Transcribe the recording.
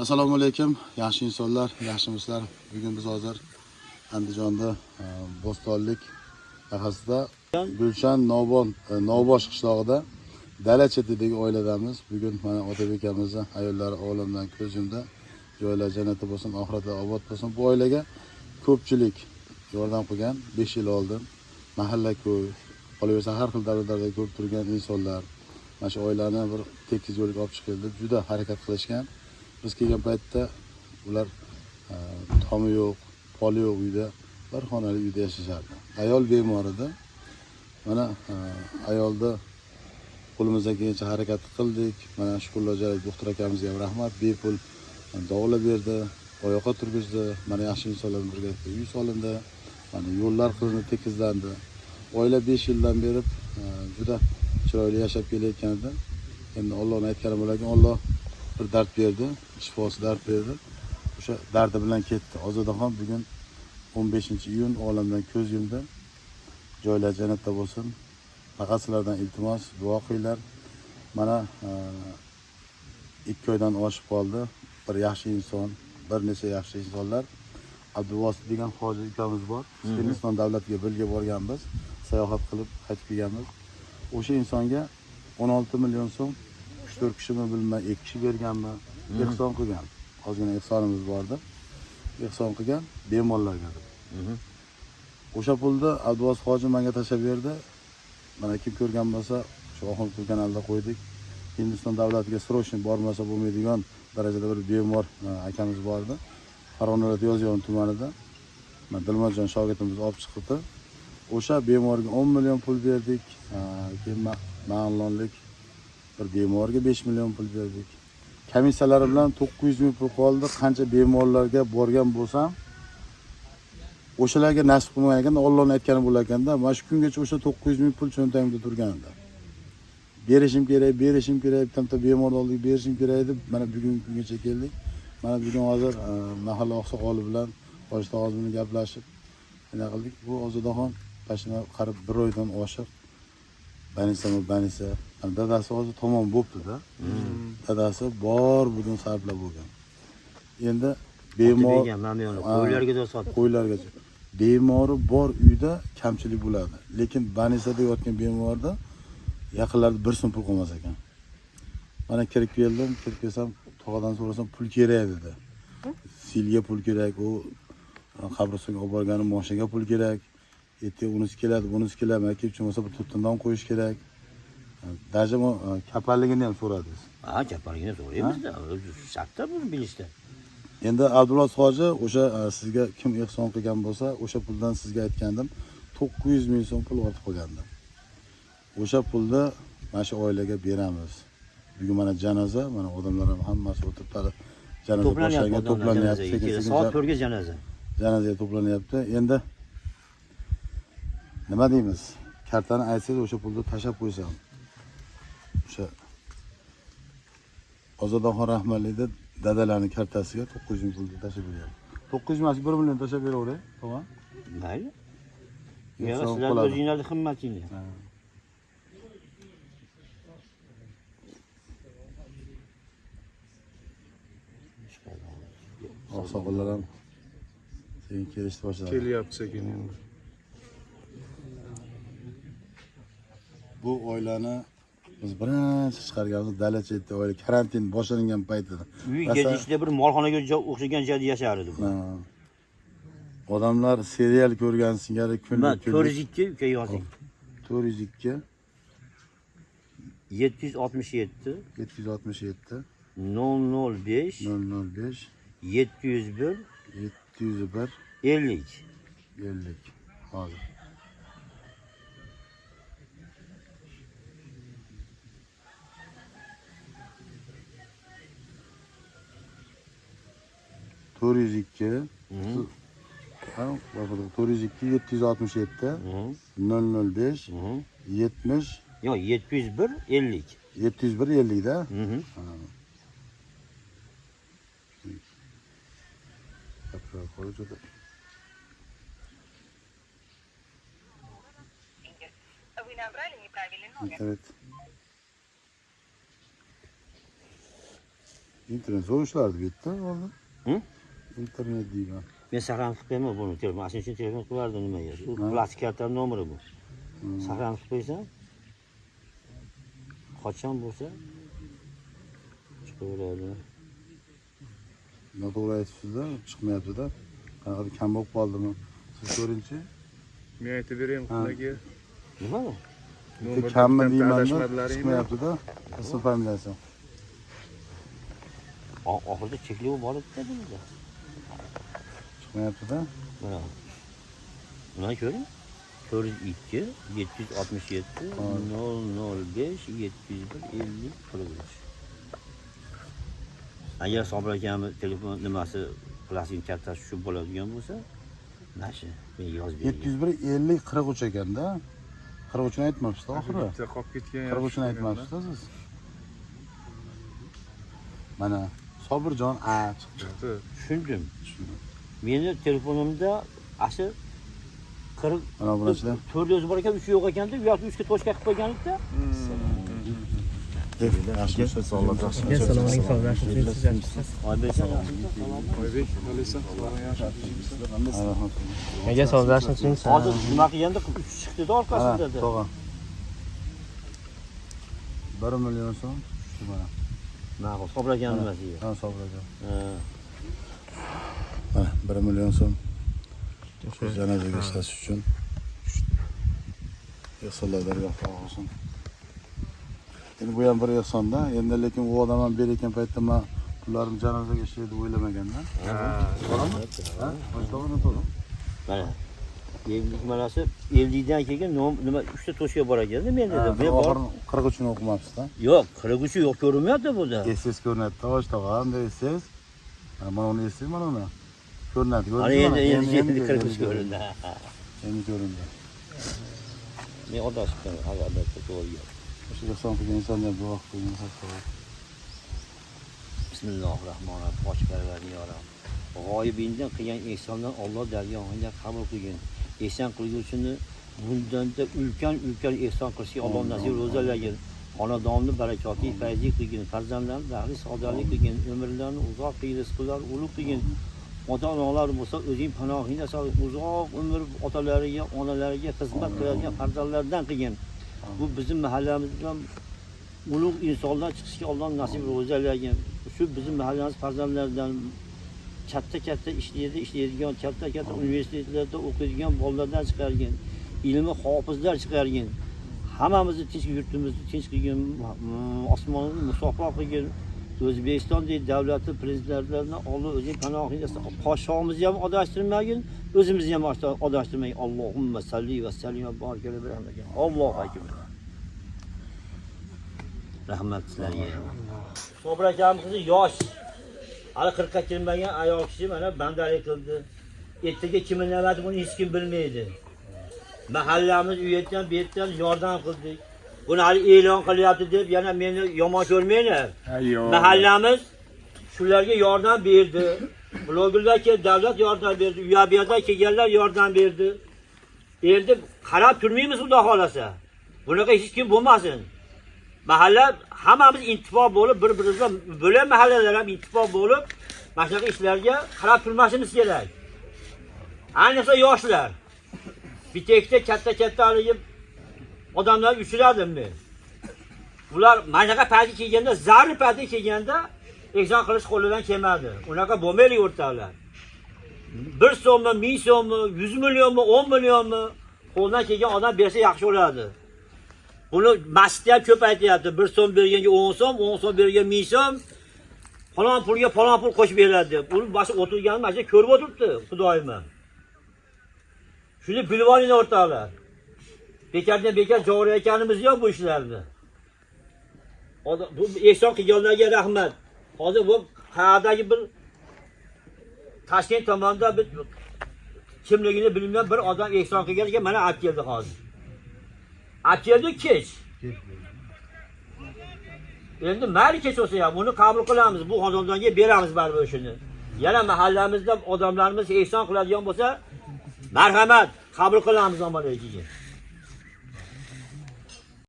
Assalomu alaykum, yaxshi insonlar, yaxshimisizlar? Bugun biz hozir Andijonda Bo'stonlik yaqasida Gulshan Novbosh qishlog'ida dala chetidagi oiladamiz. Bugun mana Otabek akamizni ayollari olamdan ko'z yumdi. Joylar jannati bo'lsin, oxiratlar obod bo'lsin. Bu oilaga ko'pchilik yordam qilgan 5 yil oldin mahalla-ko'y, qolaversa har xil davlatlarda ko'rib turgan insonlar mana shu oilani bir tekis yo'lga olib chiqildi. Juda harakat qilishgan. Biz kelgan paytda ular tomi yo'q, poli yo'q uyda, bir xonali uyda yashashardi. Ayol bemor edi. Mana ayolni qo'limizdan kelgancha harakat qildik. Mana shukrlar joyi doktor akamizga ham rahmat, bepul davolab berdi, oyoqqa turgizdi. Mana yaxshi insonlar bilan birga uy solindi. Mana yo'llar qilindi, tekizlandi. Oila 5 yildan beri juda chiroyli yashab kelayotgandi. Endi Allohning aytgani bo'larkan, Alloh bir dard berdi, shifosi dard berdi. O'sha dardi bilan ketdi. Ozodaxon bugun 15-iyun olamdan ko'z yumdi. Joylar jannatda bo'lsin. Faqat sizlardan iltimos, duo qilinglar. Mana 2 oydan oshib qoldi. Bir yaxshi inson, bir necha yaxshi insonlar. Abduvosit degan hoji ukamiz bor. Hindiston davlatiga birga borganmiz, sayohat qilib qaytib kelganmiz. O'sha insonga 16 million so'm 3-4 kishimi bilmay 2 kishi berganmi, ehson qilgan. Ozgina ehsonimiz bordi. Ehson qilgan bemorlarga. O'sha pulni Abduvosit hoji menga tashlab berdi. Mana kim ko'rgan bo'lsa, shu oxirgi kanalda qo'ydik. Hindiston davlatiga srochniy bormasa bo'lmaydigan darajada bir bemor akamiz bordi. Farg'ona viloyati Yozyovon tumanida. Men Dilmazjon shogirdimiz olib chiqdi. O'sha bemorga 10 million pul berdik. Keyin ma'lonlik bir bemorga 5 million pul berdik. Komissiyalari bilan 900 ming pul qoldi. Qancha bemorlarga borgan bo'lsam, o'shalarga nasib qilmagan ekan, Allohning aytgani bo'lar ekanda, mana shu kungacha o'sha 900 ming pul cho'ntagimda turganda. Berishim kerak, bitta bemor oldik, berishim kerak deb mana bugungi kungacha keldik. Mana bugun hozir mahalla oqsoqoli bilan Hoji Tog'oz bilan gaplashib nima qildik? Bu Ozodaxon pashina qarib 1 oydan oshiq banisa. Dadasi hozir tamom bo'pti-da. Dadasi bor butun sarflab bo'lgan. Endi bemor qo'ylargacha. Bemori bor uyda kamchilik bo'ladi. Lekin banisada yotgan bemorda yaqinlarda 1 so'm pul qolmas ekan. Mana kirib kelsam, tog'adan so'rasam pul kerak dedi. Silga pul kerak, u qabristonga olib borganim mashinaga pul kerak. Ertaga unisi keladi, bunisi keladi. Mana kelib bo'lsa bir to'ttindan qo'yish kerak. Даже kapalligini ham so'radingiz. Ha, kapalligini so'raymiz-da. Shartda buni bilishda. Endi Abduvosit hoji o'sha sizga kim ehson qilgan bo'lsa, o'sha puldan sizga aytgandim, 900 ming so'm pul ortib qolgandim. O'sha pulni mana shu oilaga beramiz. Bugun mana janoza, mana odamlar ham hammasi o'tiribdi. Janoza boshlangan, to'planyapti. Soat 4 ga janoza. Janozaga to'planyapti. Endi nima deymiz? Kartani aytsangiz o'sha pulni tashab qo'ysam. O'sha Ozodaxon rahmatlikda dadalarning kartasiga 900 ming pulni tashab beryapti. 900 emas, 1 million tashab beravering, to'g'ri? Mayli. Yana sizlar o'zingizlarning himmatingiz. Oqsoqollar ham sekin kelishni boshladi. Kelyapti sekin endi. Bu oilani biz birinchi chiqarganimiz dala chetda oila karantin boshlangan paytida. Uy gedishda bir molxonaga o'xshagan joyda yashar edi bu. Odamlar serial ko'rgan singari kunlik 402 uka yozing. 402 767 767 005 005 701 701 50. 50. Hozir. Turizikki, ha, 402 767 005 70 Yo'q, 701 50. 701 50 da. Вы набрали неправильный номер. Internet. internet so'rashlardi bu yerda hozir. Hı? Internet deyman. Men saqlanib qo'ymayman buni. Mana shuning uchun telefon qilardim nimaga? Bu plastik karta nomeri bu. Saqlanib qo'ysam, qachon bo'lsa chiqaveradi. Noto'g'ri aytibsiz-da, chiqmayapti-da. Qanaqa kam bo'lib qoldimi? Siz ko'ringchi. Men aytib berayim ularga. Nima bu? Bitta kammi deyman-da, chiqmayapti-da. Ism familiyasi. Oxirida cheklov bor edi-da bunda. Chiqmayapti-da. Mana. Mana ko'ring. 402 767 005 701 50 Agar Sobir akamiz telefon nimasi plastik kartasi shu bo'ladigan bo'lsa, mana shu men yozib beraman. 701 50 43 ekanda. 43 ni aytmabsiz oxiri. Bitta qolib ketgan. 43 ni aytmabsiz siz. Mana Sobirjon chiqdi. Tushundim. Meni telefonimda asli 40 Mana bunachilar. 400 bor ekan, 3 yo'q ekanda, u yoqda 3 ga toshka qilib qo'ygan-da. Yaxshi sog'lom, yaxshi. Assalomu alaykum, sog' bo'lasiz. Siz yaxshisiz? Oybek Oybek, alaysan. Nega sog' bo'lasiz? hozir nima qilganda 3 chiqdi-da orqasida. To'g'ri. 1 million so'm shu mana. Ma'qul, Sobir akam nimasiga? Ha, Sobirjon. Ha. Mana 1 million so'm. Shu janozaga ishlash uchun. Ehsonlarga olsin. Endi bu ham bir ehsonda. Endi lekin u odam ham berayotgan paytda men ularni janozaga ishlaydi deb o'ylamaganman. Ha? Boshqalarni to'g'ri. Mana. Evlilik malasi evlilikdan keyin nima 3 ta to'shga bor ekan-da menda. Men bor. Oxirni 43 ni o'qimabsiz-da. Yo'q, 43 yo'q ko'rinmayapti bunda. Esiz ko'rinadi, tosh tog'am deysiz. Mana uni esiz, mana uni. Ko'rinadi, Ana ko'rdingizmi? endi 43 ko'rindi. Endi ko'rindi. Men odashibman, albatta to'g'ri. O'sha ehson qilgan insonlar duo qilgan xato. Bismillahirrohmanirrohim. Ochqarvardiyoram. G'oyibingdan qilgan ehsondan Alloh dargohiga qabul qilgin. Ehson qilguvchini bundan-da ulkan ehson qilishga Alloh nasib ro'zalagin. Xonadonni barakotli, fayzli qilgin. Farzandlarni baxtli, saodatli qilgin. Umrlarini uzoq qilgin, rizqlarini ulug' qilgin. Ota-onalar bo'lsa o'zing panohingda saqlab, uzoq umr otalariga, onalariga xizmat qiladigan farzandlardan qilgin. Bu bizim mahallamizdan ulug' insonlar chiqishga Alloh nasib ro'zalagin. Shu bizim mahallamiz farzandlaridan katta ishlaydigan, katta universitetlarda o'qiydigan bolalardan chiqargin. Ilmi hofizlar chiqargin. Hammamizni tinch yurtimizni tinch qilgin, osmonni musaffo qilgin. O'zbekistondagi davlati prezidentlarini Alloh o'zing panohingda saqlab, podshomizni ham adashtirmagin, o'zimizni ham adashtirmagin. Allohumma salli va sallim va barik alayhi. Allohu akbar. Rahmat sizlarga. Sobir akamizni yosh, hali 40 ga kirmagan ayol kishi mana bandalik qildi. Ertaga kimning navbati buni hech kim bilmaydi. Mahallamiz u yerdan bu yerdan yordam qildik. Buni hali e'lon qilyapti deb yana meni yomon ko'rmanglar. Mahallamiz shularga yordam berdi. Blogerlarga davlat yordam berdi. UABdan kelganlar yordam berdi. Endi qarab turmaymiz xudo xolasa. Bunaqa hech kim bo'lmasin. Mahalla hammamiz ittifoq bo'lib, bir-birimizga bo'lgan mahallalar ham ittifoq bo'lib, mana shunaqa ishlarga qarab turmasimiz kerak. Ayniqsa yoshlar. Bitekda katta haligi odamlar uchradim men. Ular mana shunaqa paytga kelganda, zarur paytga kelganda ekzon qilish qo'lidan kelmadi. Unaqa bo'lmaylik o'rtoqlar. 1 so'mmi, 1000 so'mmi, 100 millionmi, 10 millionmi qo'ldan kelgan odam bersa yaxshi bo'ladi. Buni masjidda ham ko'p aytyapti. 1 so'm berganga 10 so'm, 10 so'm berganga 1000 so'm. Falon pulga falon pul qo'shib beradi deb. Uni boshqa o'tirganini mana shu ko'rib o'tiribdi, Xudoyim. Shuni bilib olinglar o'rtoqlar. Bekardan bekar javob yo'q bu ishlarda. Bu ehson qilganlarga rahmat. Hozir bu qayerdagi bir Toshkent tomonda bir kimligini bilmagan bir odam ehson qilgan ekan, mana olib keldi hozir. Olib keldi kech. Endi mayli kech bo'lsa ham buni qabul qilamiz. Bu xonadonga beramiz baribir shuni. Yana mahallamizda odamlarimiz ehson qiladigan bo'lsa, marhamat, qabul qilamiz ommalar keyin.